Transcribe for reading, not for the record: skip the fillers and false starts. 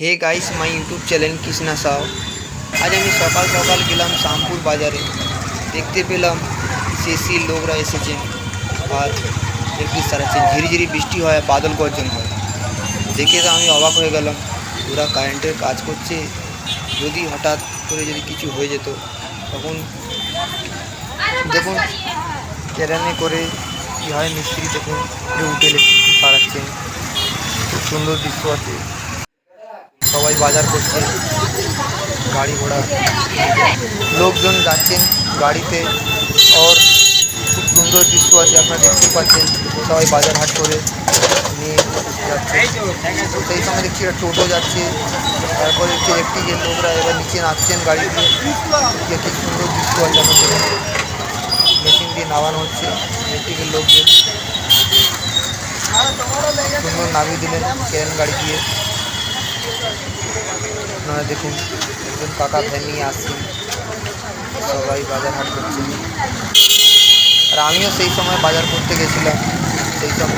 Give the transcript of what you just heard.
Hey guys, my YouTube channel Krishna Sau. আজ আমি সকাল সকাল গেলাম শ্যামপুর বাজারে। দেখতে পেলাম শেষি লোকরা এসেছেন আর ইলেকট্রিক সারাচ্ছেন। ঝিরিঝিরি বৃষ্টি হয়, বাদল গর্জন হয়। দেখে তো আমি অবাক হয়ে গেলাম। ওরা কারেন্টের কাজ করছে, যদি হঠাৎ করে যদি কিছু হয়ে যেত তখন দেখুন ক্যারামে করে কী হয়। মিস্ত্রি দেখুন উঠে ইলেকট্রিক সারাচ্ছেন। খুব সুন্দর দৃশ্য আছে। সবাই বাজার করছে, গাড়ি ঘোড়া, লোকজন যাচ্ছেন গাড়িতে। আর খুব সুন্দর দৃশ্য আছে, আপনারা দেখতে পাচ্ছেন। সবাই বাজার হাট করে নিয়ে যাচ্ছে। সেই সময় দেখছি একটা টোটো যাচ্ছে, তারপরে হচ্ছে ইলেকট্রিকের লোকরা এবার নিচে নামছেন গাড়ি দিয়ে। কি সুন্দর দৃশ্য আছে, আপনার দেখুন মেশিন দিয়ে নামানো হচ্ছে ইলেকট্রিকের লোকদের। সুন্দর নামিয়ে দিলেন ক্রেন গাড়ি দিয়ে। আপনারা দেখুন একজন কাকা ভ্যান নিয়ে আসছেন, সবাই বাজার হাট করছেন। আর আমিও সেই সময় বাজার করতে গেছিলাম, সেই সব